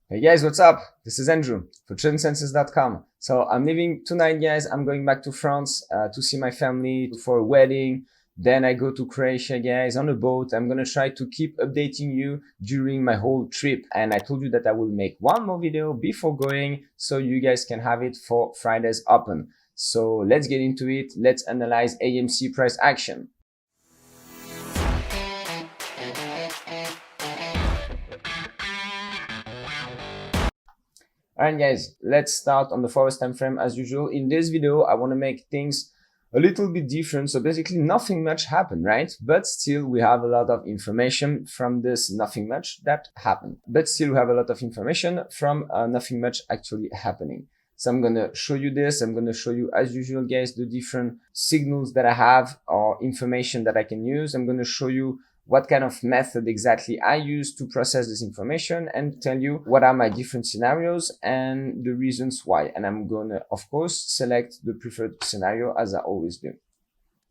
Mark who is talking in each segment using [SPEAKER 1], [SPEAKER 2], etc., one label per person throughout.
[SPEAKER 1] Hey guys, what's up? This is Andrew for TRENDLINES.com. So I'm leaving tonight, guys. I'm going back to France to see my family for a wedding. Then I go to Croatia, guys, on a boat. I'm gonna try to keep updating you during my whole trip. And I told you that I will make one more video before going so you guys can have it for Friday's Open. So let's get into it. Let's analyze AMC price action. Alright guys, let's start on the 4 hours time frame as usual. In this video, I want to make things a little bit different. So basically nothing much happened, right? But still we have a lot of information from this nothing much that happened. But still we have a lot of information from nothing much actually happening. So I'm going to show you this. I'm going to show you as usual, guys, the different signals that I have or information that I can use. I'm going to show you what kind of method exactly I use to process this information and tell you what are my different scenarios and the reasons why. And I'm going to, of course, select the preferred scenario as I always do.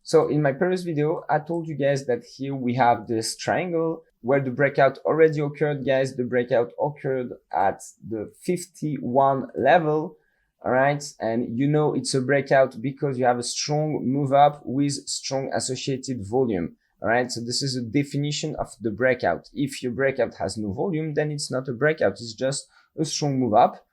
[SPEAKER 1] So in my previous video, I told you guys that here we have this triangle where the breakout already occurred, guys. The breakout occurred at the 51 level. All right. And you know, it's a breakout because you have a strong move up with strong associated volume. All right, so this is a definition of the breakout. If your breakout has no volume, then it's not a breakout. It's just a strong move up.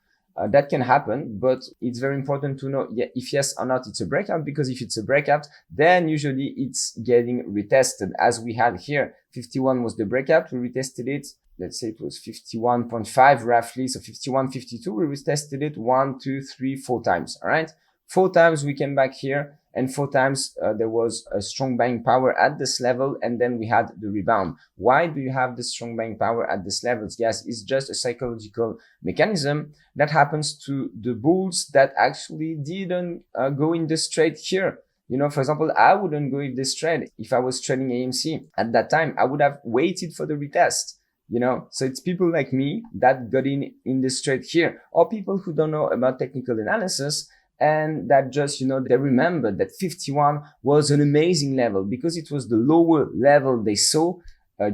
[SPEAKER 1] That can happen, but it's very important to know if yes or not it's a breakout, because if it's a breakout, then usually it's getting retested as we had here. 51 was the breakout. We retested it. Let's say it was 51.5 roughly. So 51, 52, we retested it 1, 2, 3, 4 times. All right. 4 times we came back here. And 4 times there was a strong buying power at this level, and then we had the rebound. Why do you have this strong buying power at this level? Yes, it's just a psychological mechanism that happens to the bulls that actually didn't go in this trade here. You know, for example, I wouldn't go in this trade if I was trading AMC at that time. I would have waited for the retest. You know, so it's people like me that got in this trade here, or people who don't know about technical analysis. And that just, you know, they remember that 51 was an amazing level because it was the lower level they saw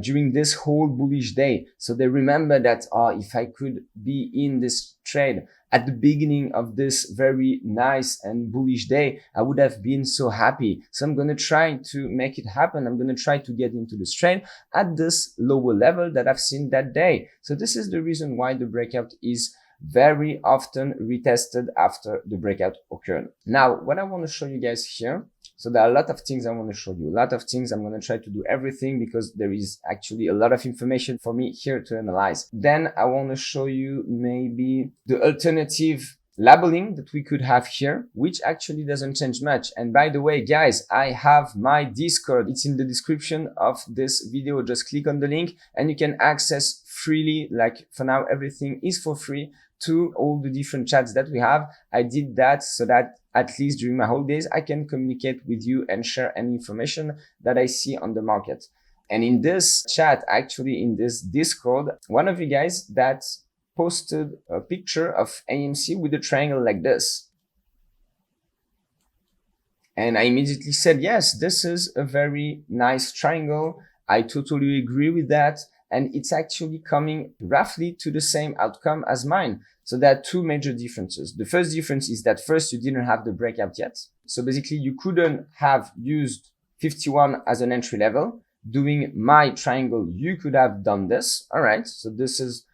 [SPEAKER 1] during this whole bullish day. So they remember that, if I could be in this trade at the beginning of this very nice and bullish day, I would have been so happy. So I'm going to try to make it happen. I'm going to try to get into this trade at this lower level that I've seen that day. So this is the reason why the breakout is very often retested after the breakout occurred. Now, what I want to show you guys here, so there are a lot of things I want to show you, a lot of things. I'm going to try to do everything because there is actually a lot of information for me here to analyze. Then I want to show you maybe the alternative labeling that we could have here, which actually doesn't change much. And by the way, guys, I have my Discord. It's in the description of this video. Just click on the link and you can access freely. Like for now, everything is for free to all the different chats that we have. I did that so that at least during my holidays, I can communicate with you and share any information that I see on the market. And in this chat, actually in this Discord, one of you guys that posted a picture of AMC with a triangle like this. And I immediately said, yes, this is a very nice triangle. I totally agree with that. And it's actually coming roughly to the same outcome as mine. So there are 2 major differences. The first difference is that first, you didn't have the breakout yet. So basically you couldn't have used 51 as an entry level. Doing my triangle, you could have done this. All right. So this is,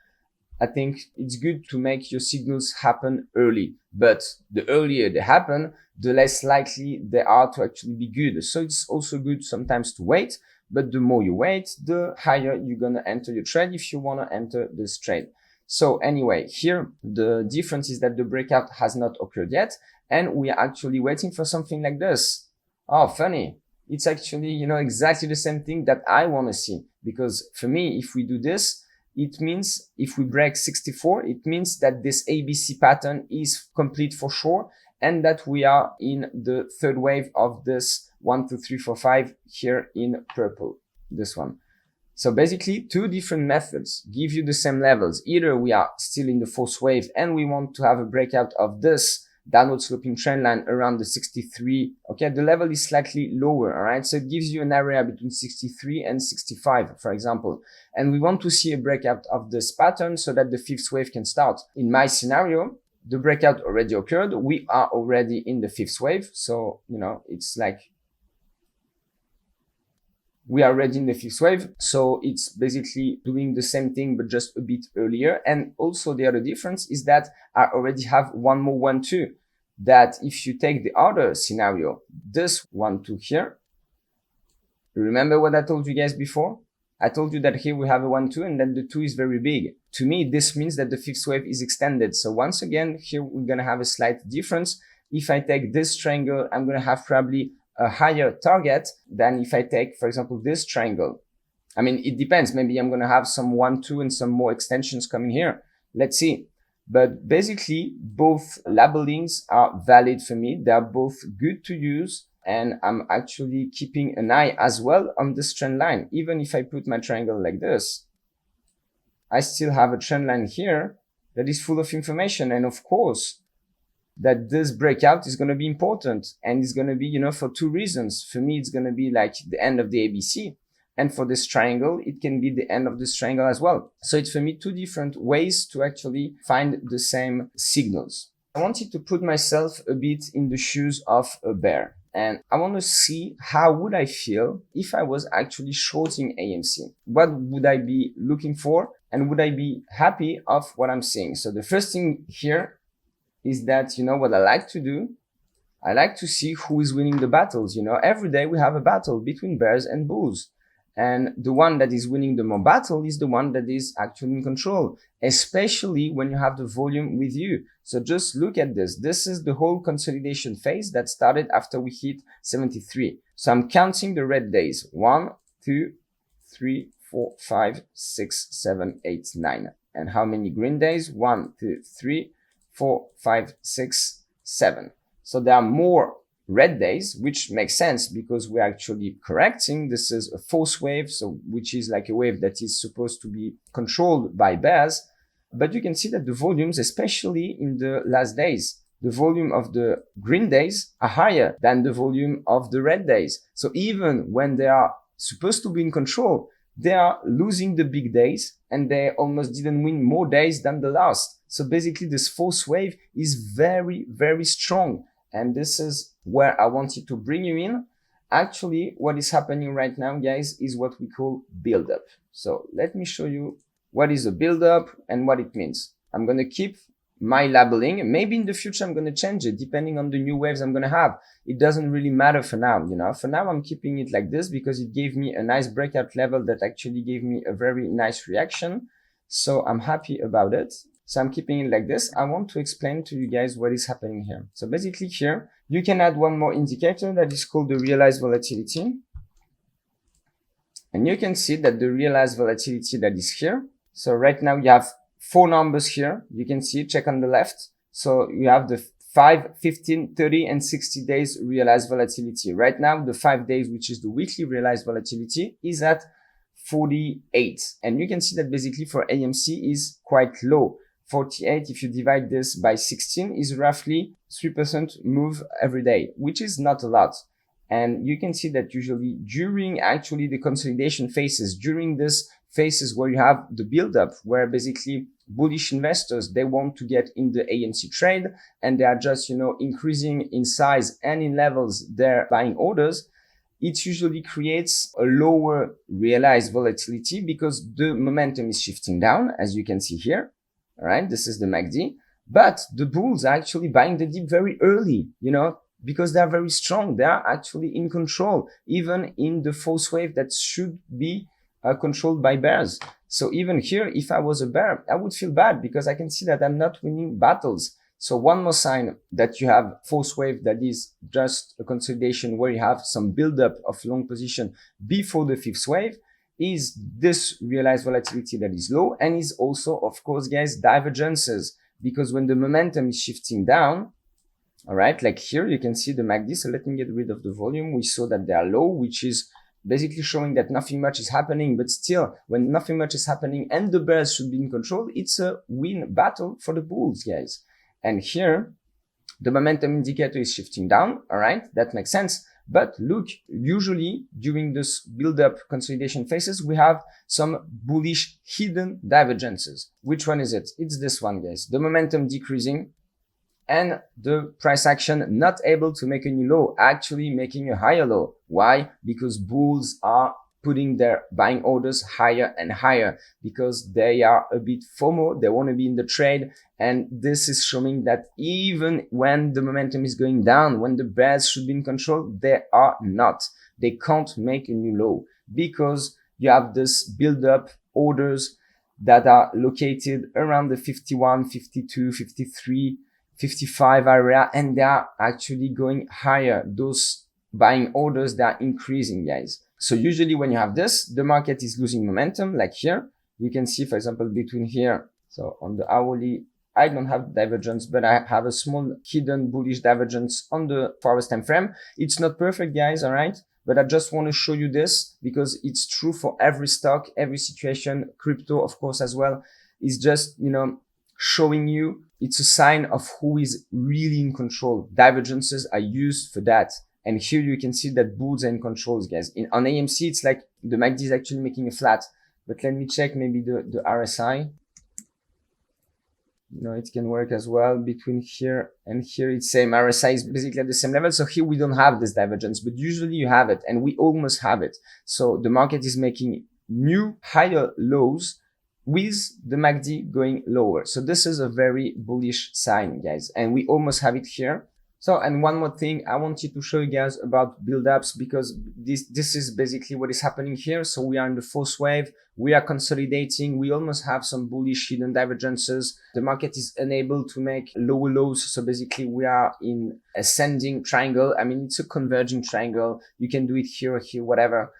[SPEAKER 1] I think it's good to make your signals happen early, but the earlier they happen, the less likely they are to actually be good. So it's also good sometimes to wait, but the more you wait, the higher you're going to enter your trade if you want to enter this trade. So anyway, here the difference is that the breakout has not occurred yet, and we are actually waiting for something like this. Oh, funny. It's actually, you know, exactly the same thing that I want to see, because for me, if we do this, it means if we break 64, it means that this ABC pattern is complete for sure, and that we are in the third wave of this 1, 2, 3, 4, 5 here in purple, this one. So basically 2 different methods give you the same levels. Either we are still in the 4th wave and we want to have a breakout of this downward sloping trend line around the 63. Okay, the level is slightly lower, all right? So it gives you an area between 63 and 65, for example. And we want to see a breakout of this pattern so that the fifth wave can start. In my scenario, the breakout already occurred. We are already in the fifth wave. So, you know, it's like we are already in the fifth wave. So it's basically doing the same thing, but just a bit earlier. And also the other difference is that I already have one more 1-2. That if you take the other scenario, this 1-2 here, remember what I told you guys before? I told you that here we have a 1-2 and then the 2 is very big. To me, this means that the fifth wave is extended. So once again, here we're going to have a slight difference. If I take this triangle, I'm going to have probably a higher target than if I take, for example, this triangle. I mean, it depends. Maybe I'm going to have some 1-2 and some more extensions coming here. Let's see. But basically, both labelings are valid for me. They are both good to use. And I'm actually keeping an eye as well on this trend line. Even if I put my triangle like this, I still have a trend line here that is full of information. And of course, that this breakout is going to be important. And it's going to be, you know, for two reasons. For me, it's going to be like the end of the ABC. And for this triangle, it can be the end of this triangle as well. So it's for me two different ways to actually find the same signals. I wanted to put myself a bit in the shoes of a bear. And I want to see how would I feel if I was actually shorting AMC. What would I be looking for? And would I be happy of what I'm seeing? So the first thing here is that, you know, what I like to do, I like to see who is winning the battles. You know, every day we have a battle between bears and bulls. And the one that is winning the more battle is the one that is actually in control, especially when you have the volume with you. So just look at this. This is the whole consolidation phase that started after we hit 73. So I'm counting the red days. 1, 2, 3, 4, 5, 6, 7, 8, 9. And how many green days? 1, 2, 3, 4, 5, 6, 7. So there are more red days, which makes sense because we're actually correcting. This is a fourth wave, so which is like a wave that is supposed to be controlled by bears. But you can see that the volumes, especially in the last days, the volume of the green days are higher than the volume of the red days. So even when they are supposed to be in control, they are losing the big days and they almost didn't win more days than the last. So basically this fourth wave is very, very strong. And this is where I wanted to bring you in. Actually, what is happening right now, guys, is what we call build-up. So let me show you what is a build-up and what it means. I'm going to keep my labeling. Maybe in the future, I'm going to change it depending on the new waves I'm going to have. It doesn't really matter for now, you know. For now, I'm keeping it like this because it gave me a nice breakout level that actually gave me a very nice reaction. So I'm happy about it. So I'm keeping it like this. I want to explain to you guys what is happening here. So basically here, you can add one more indicator that is called the realized volatility. And you can see that the realized volatility that is here. So right now you have 4 numbers here. You can see, check on the left. So you have the 5, 15, 30, and 60 days realized volatility. Right now, the 5 days, which is the weekly realized volatility, is at 48. And you can see that basically for AMC is quite low. 48, if you divide this by 16, is roughly 3% move every day, which is not a lot. And you can see that usually during actually the consolidation phases, during this phases where you have the build-up, where basically bullish investors, they want to get in the AMC trade and they are just, you know, increasing in size and in levels their buying orders, it usually creates a lower realized volatility because the momentum is shifting down, as you can see here. All right, this is the MACD, but the bulls are actually buying the dip very early, you know, because they are very strong. They are actually in control, even in the fourth wave that should be controlled by bears. So even here, if I was a bear, I would feel bad because I can see that I'm not winning battles. So one more sign that you have fourth wave that is just a consolidation where you have some buildup of long position before the fifth wave is this realized volatility that is low, and is also, of course, guys, divergences, because when the momentum is shifting down, all right, like here, you can see the MACD. So let me get rid of the volume. We saw that they are low, which is basically showing that nothing much is happening. But still, when nothing much is happening and the bears should be in control, it's a win battle for the bulls, guys. And here, The momentum indicator is shifting down. All right, that makes sense. But look, usually during this build-up consolidation phases, we have some bullish hidden divergences. Which one is it? It's this one, guys. The momentum decreasing and the price action not able to make a new low, actually making a higher low. Why? Because bulls are putting their buying orders higher and higher because they are a bit FOMO. They want to be in the trade. And this is showing that even when the momentum is going down, when the bears should be in control, they are not. They can't make a new low because you have this build up orders that are located around the 51, 52, 53, 55 area, and they are actually going higher. Those buying orders, they are increasing, guys. So usually when you have this, the market is losing momentum, like here. You can see, for example, between here. So on the hourly, I don't have divergence, but I have a small hidden bullish divergence on the forward time frame. It's not perfect, guys, all right? But I just want to show you this because it's true for every stock, every situation. Crypto, of course, as well, is just, showing you it's a sign of who is really in control. Divergences are used for that. And here you can see that bulls are in controls, guys. On AMC, it's like the MACD is actually making a flat. But let me check maybe the RSI. It can work as well between here and here. It's same. RSI is basically at the same level. So here we don't have this divergence, but usually you have it and we almost have it. So the market is making new higher lows with the MACD going lower. So this is a very bullish sign, guys. And we almost have it here. So, and one more thing, I wanted to show you guys about build-ups because this is basically what is happening here. So we are in the fourth wave. We are consolidating. We almost have some bullish hidden divergences. The market is unable to make lower lows. So basically we are in ascending triangle. I mean, it's a converging triangle. You can do it here or here, whatever.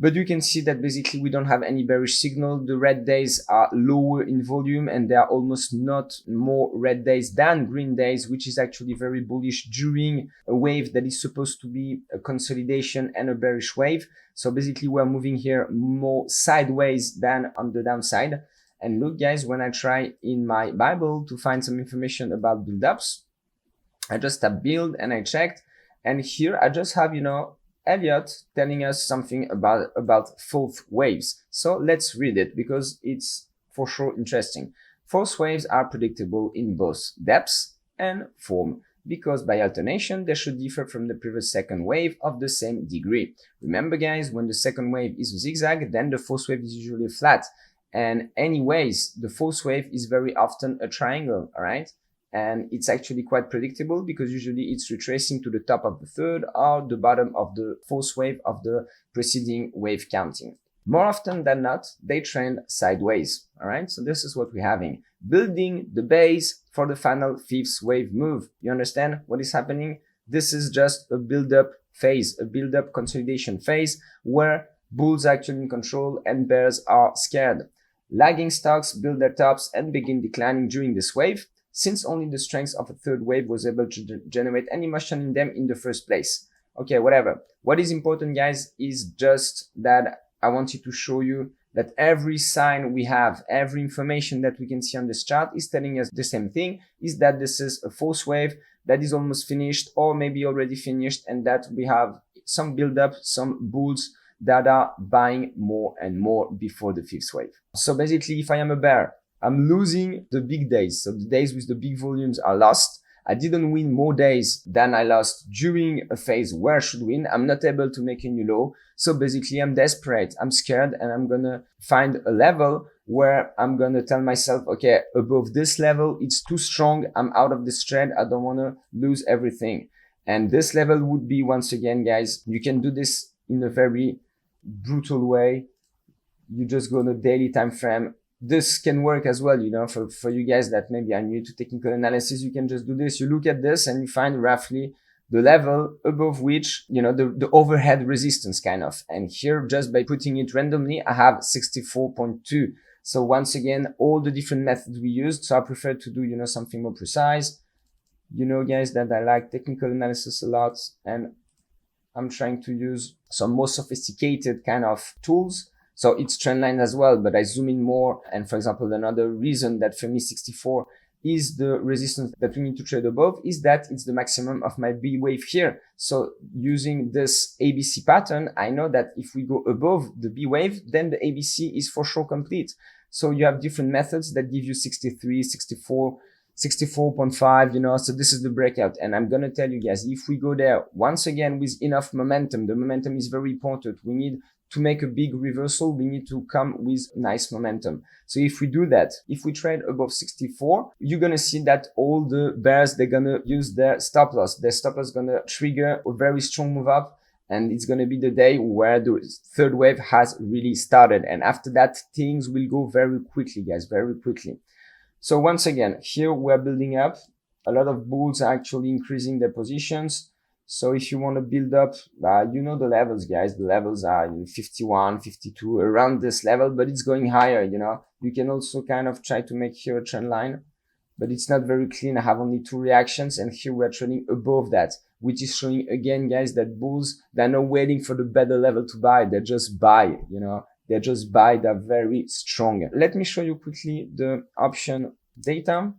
[SPEAKER 1] But you can see that basically we don't have any bearish signal. The red days are lower in volume and there are almost not more red days than green days, which is actually very bullish during a wave that is supposed to be a consolidation and a bearish wave. So basically we're moving here more sideways than on the downside. And look, guys, when I try in my Bible to find some information about build-ups, I just tap build and I checked. And here I just have, ELLIOTT telling us something about fourth waves. So let's read it because it's for sure interesting. Fourth waves are predictable in both depth and form because by alternation they should differ from the previous second wave of the same degree. Remember, guys, when the second wave is a zigzag, then the fourth wave is usually flat. And anyways, the fourth wave is very often a triangle, all right? And it's actually quite predictable because usually it's retracing to the top of the third or the bottom of the fourth wave of the preceding wave counting. More often than not, they trend sideways. All right. So this is what we're having. Building the base for the final fifth wave move. You understand what is happening? This is just a build-up phase, a build-up consolidation phase where bulls are actually in control and bears are scared. Lagging stocks build their tops and begin declining during this wave, since only the strength of a third wave was able to generate any motion in them in the first place. Okay, whatever. What is important, guys, is just that I wanted to show you that every sign we have, every information that we can see on this chart is telling us the same thing, is that this is a fourth wave that is almost finished or maybe already finished, and that we have some build-up, some bulls that are buying more and more before the fifth wave. So basically, if I am a bear, I'm losing the big days. So the days with the big volumes are lost. I didn't win more days than I lost during a phase where I should win. I'm not able to make a new low. So basically I'm desperate. I'm scared and I'm going to find a level where I'm going to tell myself, okay, above this level, it's too strong. I'm out of this trade. I don't want to lose everything. And this level would be, once again, guys, you can do this in a very brutal way. You just go on a daily time frame. This can work as well, for you guys that maybe are new to technical analysis. You can just do this. You look at this and you find roughly the level above which, the overhead resistance kind of. And here, just by putting it randomly, I have 64.2. So once again, all the different methods we used. So I prefer to do, something more precise. Guys, that I like technical analysis a lot, and I'm trying to use some more sophisticated kind of tools. So it's trend line as well, but I zoom in more. And for example, another reason that for me 64 is the resistance that we need to trade above, is that it's the maximum of my B wave here. So using this ABC pattern, I know that if we go above the B wave, then the ABC is for sure complete. So you have different methods that give you 63, 64, 64.5, you know, so this is the breakout. And I'm going to tell you guys, if we go there once again with enough momentum, the momentum is very important. We need to make a big reversal. We need to come with nice momentum. So if we do that, if we trade above 64, you're going to see that all the bears, they're going to use their stop loss. Their stop loss is going to trigger a very strong move up. And it's going to be the day where the third wave has really started. And after that, things will go very quickly, guys, very quickly. So once again, here we're building up. A lot of bulls are actually increasing their positions. So if you want to build up, you know the levels, guys. The levels are 51, 52, around this level, but it's going higher, you know. You can also kind of try to make here a trend line, but it's not very clean. I have only 2 reactions, and here we're trading above that, which is showing again, guys, that bulls, they're not waiting for the better level to buy. They just buy, you know. They just buy. They're very strong. Let me show you quickly the option data.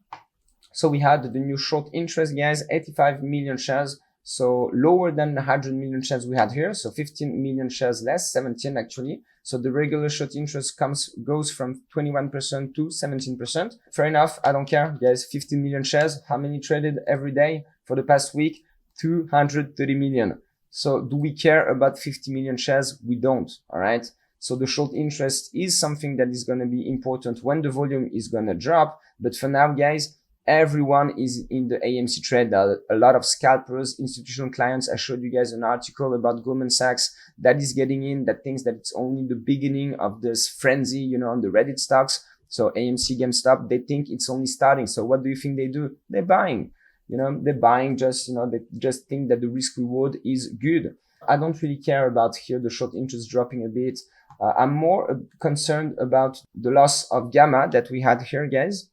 [SPEAKER 1] So we had the new short interest, guys, 85 million shares. So lower than the 100 million shares we had here. So 15 million shares less, 17 actually. So the regular short interest goes from 21% to 17%. Fair enough. I don't care, guys. 15 million shares. How many traded every day for the past week? 230 million. So do we care about 50 million shares? We don't. All right. So the short interest is something that is going to be important when the volume is going to drop. But for now, guys, everyone is in the AMC trade. There are a lot of scalpers, institutional clients. I showed you guys an article about Goldman Sachs that is getting in, that thinks that it's only the beginning of this frenzy, you know, on the Reddit stocks. So AMC, GameStop, they think it's only starting. So what do you think they do? They're buying, you know, they're buying just, you know, they just think that the risk reward is good. I don't really care about here the short interest dropping a bit. I'm more concerned about the loss of gamma that we had here, guys.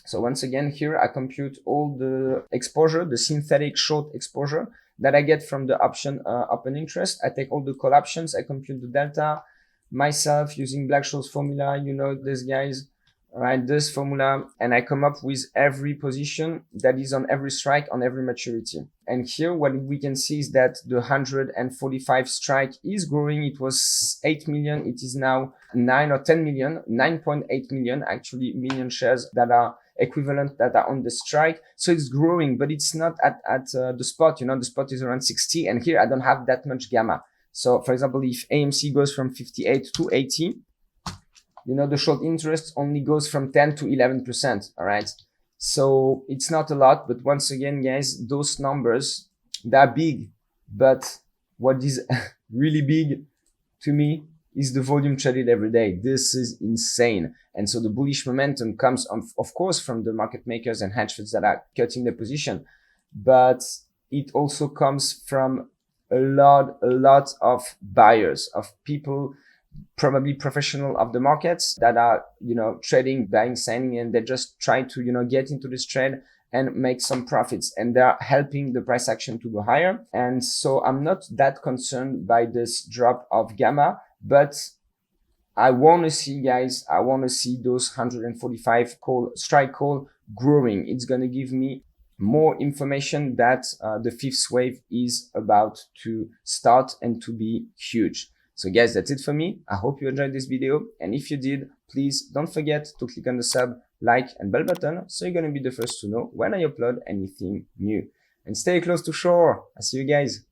[SPEAKER 1] So once again, here I compute all the exposure, the synthetic short exposure that I get from the option open interest. I take all the call options, I compute the delta myself using Black-Scholes formula. You know this, guys, all right, this formula, and I come up with every position that is on every strike, on every maturity. And here what we can see is that the 145 strike is growing. It was 8 million. It is now 9 or 10 million, 9.8 million actually million shares that are equivalent that are on the strike. So it's growing, but it's not at the spot. You know, the spot is around 60, and here I don't have that much gamma. So for example, if AMC goes from 58 to 80, you know, the short interest only goes from 10 to 11%. All right. So it's not a lot, but once again, guys, those numbers, they're big, but what is really big to me is the volume traded every day. This is insane. And so the bullish momentum comes of course from the market makers and hedge funds that are cutting their position, but it also comes from a lot of buyers, of people, probably professional of the markets that are, you know, trading, buying, selling, and they just try to, you know, get into this trade and make some profits, and they're helping the price action to go higher. And so I'm not that concerned by this drop of gamma, but I want to see, guys, I want to see those 145 strike call growing. It's going to give me more information that the fifth wave is about to start and to be huge. So guys, that's it for me. I hope you enjoyed this video. And if you did, please don't forget to click on the sub, like, and bell button so you're going to be the first to know when I upload anything new. And stay close to shore. I'll see you guys.